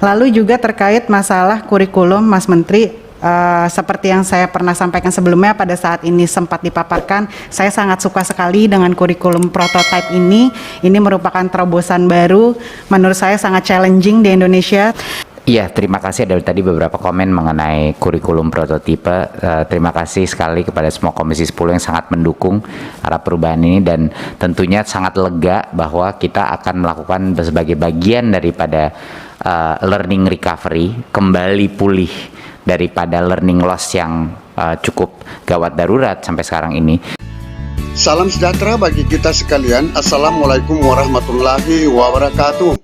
Lalu juga terkait masalah kurikulum, Mas Menteri, seperti yang saya pernah sampaikan sebelumnya, pada saat ini sempat dipaparkan, saya sangat suka sekali dengan kurikulum prototipe ini. Ini merupakan terobosan baru, menurut saya sangat challenging di Indonesia. Iya, terima kasih. Dari tadi beberapa komen mengenai kurikulum prototipe. Terima kasih sekali kepada semua Komisi 10 yang sangat mendukung arah perubahan ini, dan tentunya sangat lega bahwa kita akan melakukan sebagai bagian daripada learning recovery, kembali pulih daripada learning loss yang cukup gawat darurat sampai sekarang ini. Salam sejahtera bagi kita sekalian. Assalamualaikum warahmatullahi wabarakatuh.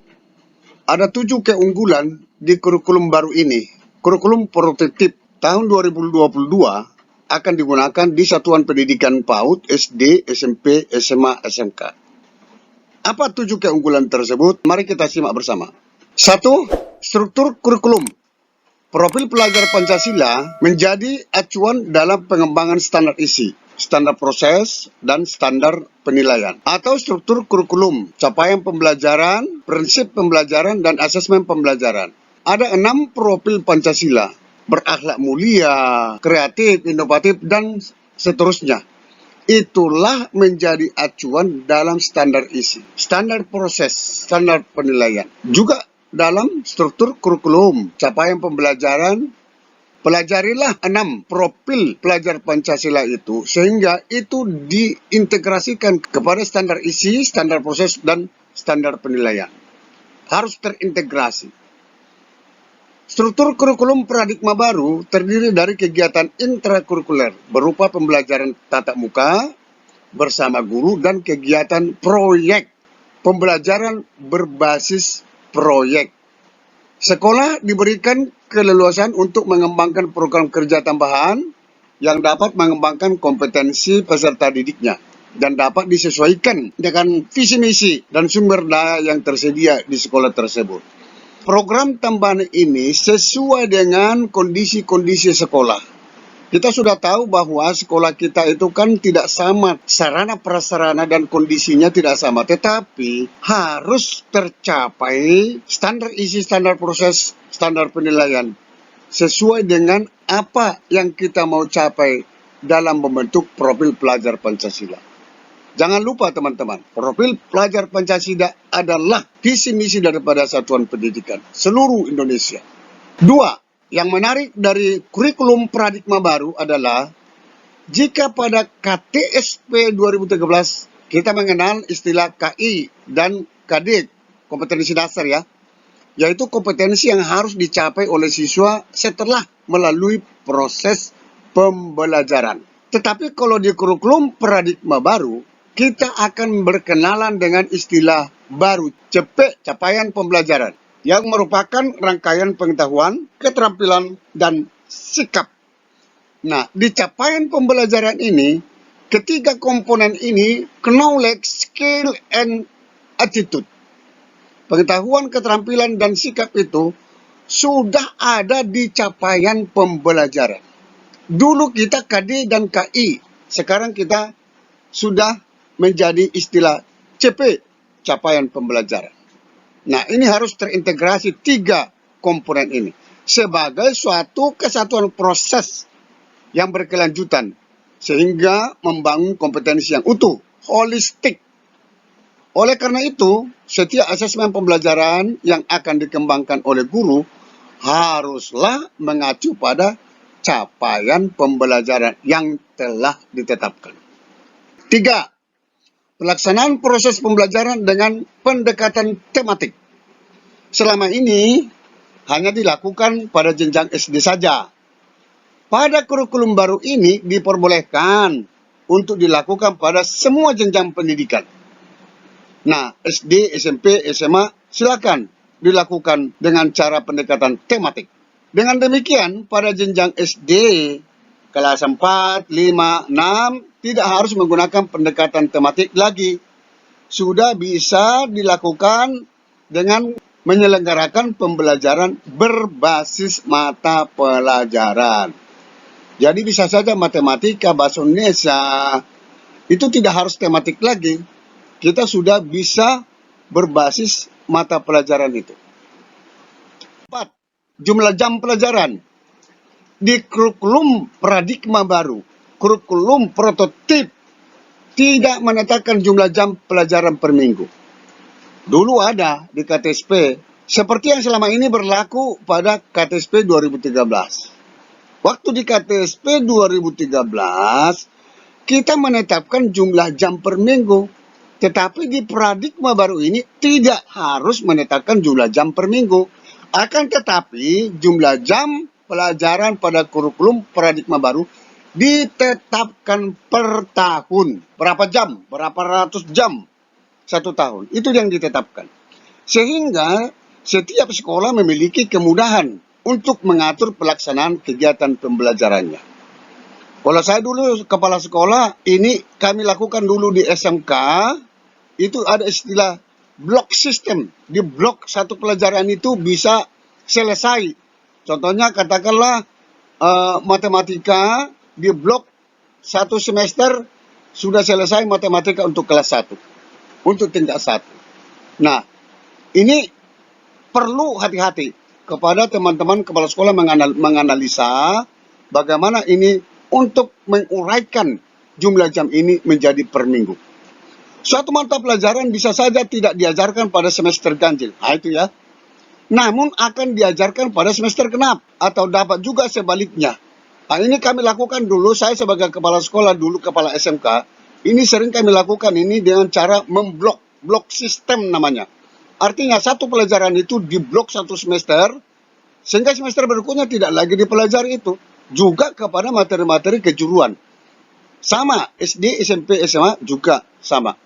Ada 7 keunggulan di kurikulum baru ini. Kurikulum prototipe tahun 2022 akan digunakan di satuan pendidikan PAUD, SD, SMP, SMA, SMK. Apa 7 keunggulan tersebut? Mari kita simak bersama. 1. Struktur kurikulum. Profil pelajar Pancasila menjadi acuan dalam pengembangan standar isi, standar proses, dan standar penilaian. Atau struktur kurikulum, capaian pembelajaran, prinsip pembelajaran, dan asesmen pembelajaran. Ada 6 profil Pancasila: berakhlak mulia, kreatif, inovatif, dan seterusnya. Itulah menjadi acuan dalam standar isi, standar proses, standar penilaian. Juga dalam struktur kurikulum, capaian pembelajaran, pelajarilah 6 profil pelajar Pancasila itu, sehingga itu diintegrasikan kepada standar isi, standar proses, dan standar penilaian. Harus terintegrasi. Struktur kurikulum paradigma baru terdiri dari kegiatan intrakurikuler berupa pembelajaran tatap muka bersama guru dan kegiatan proyek, pembelajaran berbasis proyek. Sekolah diberikan keleluasan untuk mengembangkan program kerja tambahan yang dapat mengembangkan kompetensi peserta didiknya dan dapat disesuaikan dengan visi misi dan sumber daya yang tersedia di sekolah tersebut. Program tambahan ini sesuai dengan kondisi-kondisi sekolah. Kita sudah tahu bahwa sekolah kita itu kan tidak sama, sarana prasarana dan kondisinya tidak sama, tetapi harus tercapai standar isi, standar proses, standar penilaian sesuai dengan apa yang kita mau capai dalam membentuk profil pelajar Pancasila. Jangan lupa teman-teman, profil pelajar Pancasila adalah visi misi daripada satuan pendidikan seluruh Indonesia. 2. Yang menarik dari kurikulum paradigma baru adalah jika pada KTSP 2013 kita mengenal istilah KI dan KD, kompetensi dasar ya, yaitu kompetensi yang harus dicapai oleh siswa setelah melalui proses pembelajaran. Tetapi kalau di kurikulum paradigma baru, kita akan berkenalan dengan istilah baru, CP, capaian pembelajaran, yang merupakan rangkaian pengetahuan, keterampilan, dan sikap. Nah, di capaian pembelajaran ini, ketiga komponen ini, knowledge, skill, and attitude. Pengetahuan, keterampilan, dan sikap itu sudah ada di capaian pembelajaran. Dulu kita KD dan KI, sekarang kita sudah menjadi istilah CP, capaian pembelajaran. Nah, ini harus terintegrasi 3 komponen ini sebagai suatu kesatuan proses yang berkelanjutan sehingga membangun kompetensi yang utuh, holistik. Oleh karena itu, setiap asesmen pembelajaran yang akan dikembangkan oleh guru haruslah mengacu pada capaian pembelajaran yang telah ditetapkan. 3. Pelaksanaan proses pembelajaran dengan pendekatan tematik. Selama ini hanya dilakukan pada jenjang SD saja. Pada kurikulum baru ini diperbolehkan untuk dilakukan pada semua jenjang pendidikan. Nah, SD, SMP, SMA silakan dilakukan dengan cara pendekatan tematik. Dengan demikian, pada jenjang SD kelas 4, 5, 6 tidak harus menggunakan pendekatan tematik lagi. Sudah bisa dilakukan dengan menyelenggarakan pembelajaran berbasis mata pelajaran. Jadi bisa saja matematika, bahasa Indonesia, itu tidak harus tematik lagi. Kita sudah bisa berbasis mata pelajaran itu. 4. Jumlah jam pelajaran. Di kurikulum paradigma baru, kurikulum prototip tidak menetapkan jumlah jam pelajaran per minggu. Dulu ada di KTSP, seperti yang selama ini berlaku pada KTSP 2013. Waktu di KTSP 2013, kita menetapkan jumlah jam per minggu. Tetapi di paradigma baru ini tidak harus menetapkan jumlah jam per minggu. Akan tetapi jumlah jam pelajaran pada kurikulum paradigma baru ditetapkan per tahun. Berapa jam? Berapa ratus jam? 1 tahun. Itu yang ditetapkan. Sehingga setiap sekolah memiliki kemudahan untuk mengatur pelaksanaan kegiatan pembelajarannya. Kalau saya dulu kepala sekolah, ini kami lakukan dulu di SMK, itu ada istilah blok sistem. Di blok satu pelajaran itu bisa selesai. Contohnya katakanlah matematika di blok 1 semester sudah selesai matematika untuk kelas 1, untuk tingkat 1. Nah, ini perlu hati-hati kepada teman-teman kepala sekolah menganalisa bagaimana ini untuk menguraikan jumlah jam ini menjadi per minggu. Suatu mata pelajaran bisa saja tidak diajarkan pada semester ganjil. Nah, itu ya. Namun akan diajarkan pada semester genap atau dapat juga sebaliknya. Nah, ini kami lakukan dulu, saya sebagai kepala sekolah dulu, kepala SMK, ini sering kami lakukan ini dengan cara blok sistem namanya. Artinya satu pelajaran itu diblok 1 semester, sehingga semester berikutnya tidak lagi dipelajari itu. Juga kepada materi-materi kejuruan. Sama, SD, SMP, SMA juga sama.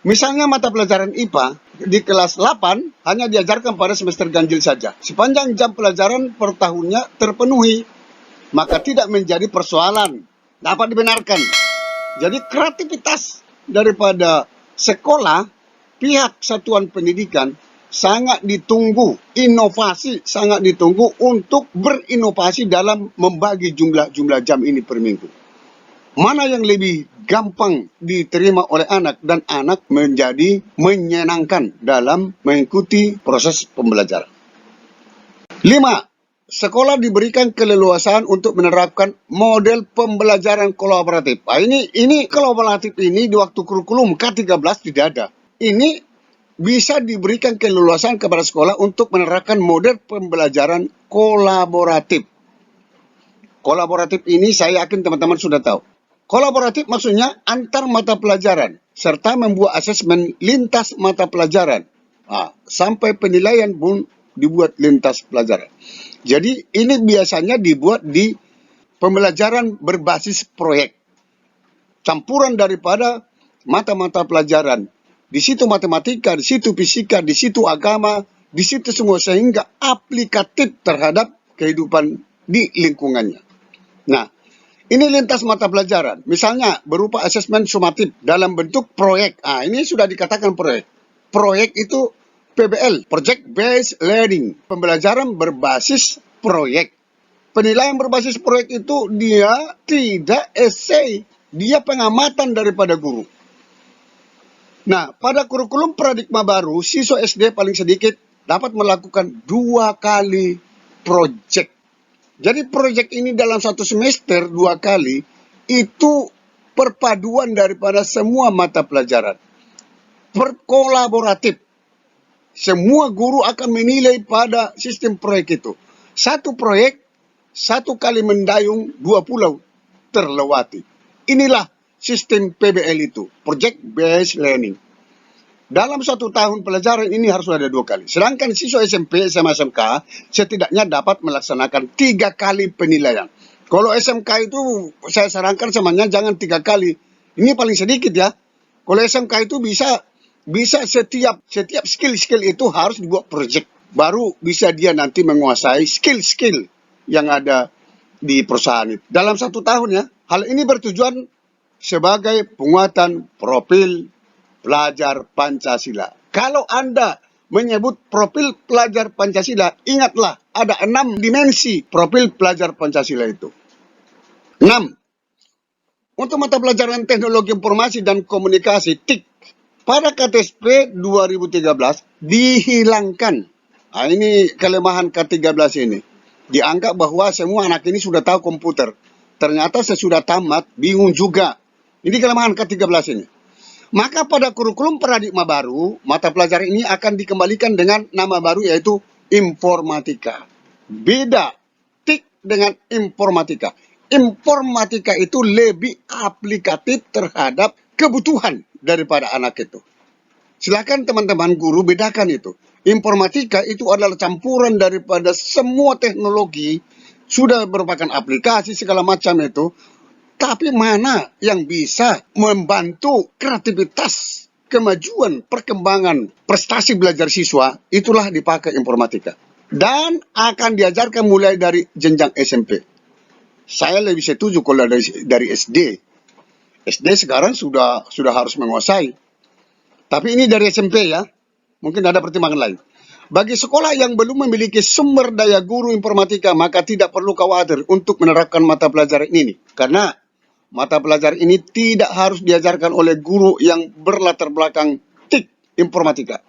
Misalnya mata pelajaran IPA di kelas 8 hanya diajarkan pada semester ganjil saja. Sepanjang jam pelajaran per tahunnya terpenuhi, maka tidak menjadi persoalan, dapat dibenarkan. Jadi kreativitas daripada sekolah, pihak satuan pendidikan sangat ditunggu, inovasi sangat ditunggu untuk berinovasi dalam membagi jumlah jam ini per minggu. Mana yang lebih gampang diterima oleh anak dan anak menjadi menyenangkan dalam mengikuti proses pembelajaran. 5. Sekolah diberikan keleluasaan untuk menerapkan model pembelajaran kolaboratif. Nah, ini kolaboratif ini di waktu kurikulum K13 tidak ada. Ini bisa diberikan keleluasaan kepada sekolah untuk menerapkan model pembelajaran kolaboratif. Kolaboratif ini saya yakin teman-teman sudah tahu. Kolaboratif maksudnya antar mata pelajaran, serta membuat asesmen lintas mata pelajaran. Nah, sampai penilaian pun dibuat lintas pelajaran. Jadi ini biasanya dibuat di pembelajaran berbasis proyek. Campuran daripada mata-mata pelajaran. Di situ matematika, di situ fisika, di situ agama, di situ semua, sehingga aplikatif terhadap kehidupan di lingkungannya. Nah, ini lintas mata pelajaran, misalnya berupa asesmen sumatif dalam bentuk proyek. Ah, ini sudah dikatakan proyek. Proyek itu PBL, Project Based Learning, pembelajaran berbasis proyek. Penilaian berbasis proyek itu dia tidak esai, dia pengamatan daripada guru. Nah, pada kurikulum paradigma baru, siswa SD paling sedikit dapat melakukan 2 kali proyek. Jadi proyek ini dalam 1 semester 2 kali, itu perpaduan daripada semua mata pelajaran. Berkolaboratif. Semua guru akan menilai pada sistem proyek itu. 1 proyek, 1 kali mendayung 2 pulau terlewati. Inilah sistem PBL itu, Project Based Learning. Dalam 1 tahun pelajaran ini harus ada 2 kali. Sedangkan siswa SMP, SMA, SMK setidaknya dapat melaksanakan 3 kali penilaian. Kalau SMK itu saya sarankan semuanya jangan 3 kali. Ini paling sedikit ya. Kalau SMK itu bisa setiap skill itu harus dibuat project. Baru bisa dia nanti menguasai skill yang ada di perusahaan itu. Dalam 1 tahun ya. Hal ini bertujuan sebagai penguatan profil pelajar Pancasila. Kalau Anda menyebut profil pelajar Pancasila, ingatlah ada 6 dimensi profil pelajar Pancasila itu. 6. Untuk mata pelajaran teknologi informasi dan komunikasi, TIK, pada KTSP 2013 dihilangkan Nah, ini kelemahan ke-13 ini. Dianggap bahwa semua anak ini sudah tahu komputer. Ternyata sesudah tamat, bingung juga. Ini kelemahan ke-13 ini. Maka pada kurikulum paradigma baru, mata pelajaran ini akan dikembalikan dengan nama baru yaitu informatika. Beda tik dengan informatika. Informatika itu lebih aplikatif terhadap kebutuhan daripada anak itu. Silakan teman-teman guru bedakan itu. Informatika itu adalah campuran daripada semua teknologi, sudah merupakan aplikasi segala macam itu. Tapi mana yang bisa membantu kreativitas, kemajuan, perkembangan, prestasi belajar siswa, itulah dipakai informatika. Dan akan diajarkan mulai dari jenjang SMP. Saya lebih setuju kalau dari SD. SD sekarang sudah harus menguasai. Tapi ini dari SMP ya. Mungkin ada pertimbangan lain. Bagi sekolah yang belum memiliki sumber daya guru informatika, maka tidak perlu khawatir untuk menerapkan mata pelajaran ini. Karena mata pelajaran ini tidak harus diajarkan oleh guru yang berlatar belakang TIK informatika,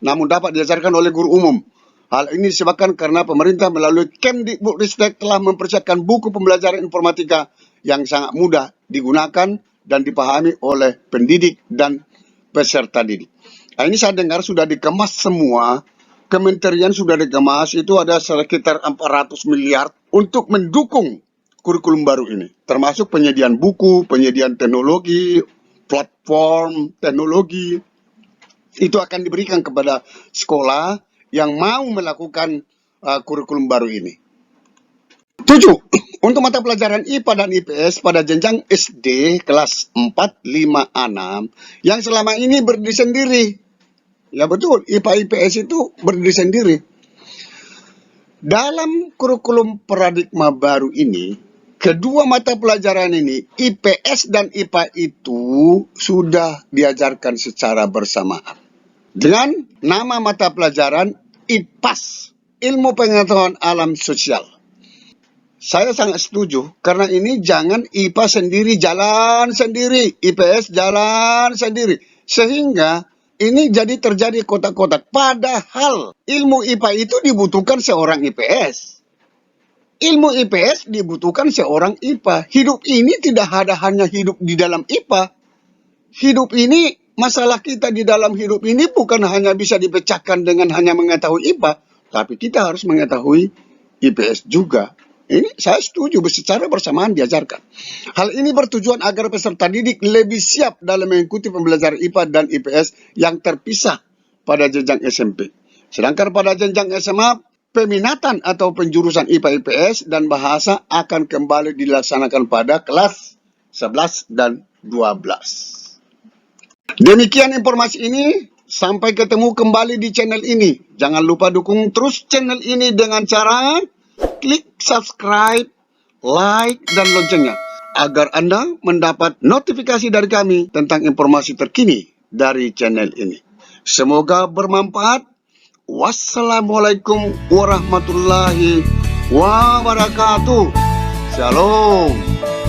namun dapat diajarkan oleh guru umum. Hal ini disebabkan karena pemerintah melalui Kemdikbudristek telah mempersiapkan buku pembelajaran informatika yang sangat mudah digunakan dan dipahami oleh pendidik dan peserta didik. Nah, ini saya dengar sudah dikemas semua, kementerian sudah dikemas, itu ada sekitar 400 miliar untuk mendukung kurikulum baru ini, termasuk penyediaan buku, penyediaan teknologi, platform teknologi, itu akan diberikan kepada sekolah yang mau melakukan kurikulum baru ini. 7. Untuk mata pelajaran IPA dan IPS pada jenjang SD kelas 4, 5, 6 yang selama ini berdiri sendiri. Ya betul, IPA IPS itu berdiri sendiri. Dalam kurikulum paradigma baru ini, kedua mata pelajaran ini, IPS dan IPA itu sudah diajarkan secara bersamaan. Dengan nama mata pelajaran IPAS, Ilmu Pengetahuan Alam Sosial. Saya sangat setuju, karena ini jangan IPA sendiri jalan sendiri, IPS jalan sendiri. Sehingga ini terjadi kotak-kotak. Padahal ilmu IPA itu dibutuhkan seorang IPS. Ilmu IPS dibutuhkan seorang IPA. Hidup ini tidak ada hanya hidup di dalam IPA. Hidup ini, masalah kita di dalam hidup ini bukan hanya bisa dipecahkan dengan hanya mengetahui IPA. Tapi kita harus mengetahui IPS juga. Ini saya setuju secara bersamaan diajarkan. Hal ini bertujuan agar peserta didik lebih siap dalam mengikuti pembelajaran IPA dan IPS yang terpisah pada jenjang SMP. Sedangkan pada jenjang SMA, peminatan atau penjurusan IPA IPS dan bahasa akan kembali dilaksanakan pada kelas 11 dan 12. Demikian informasi ini, sampai ketemu kembali di channel ini. Jangan lupa dukung terus channel ini dengan cara klik subscribe, like, dan loncengnya agar Anda mendapat notifikasi dari kami tentang informasi terkini dari channel ini. Semoga bermanfaat. Wassalamualaikum warahmatullahi wabarakatuh. Shalom.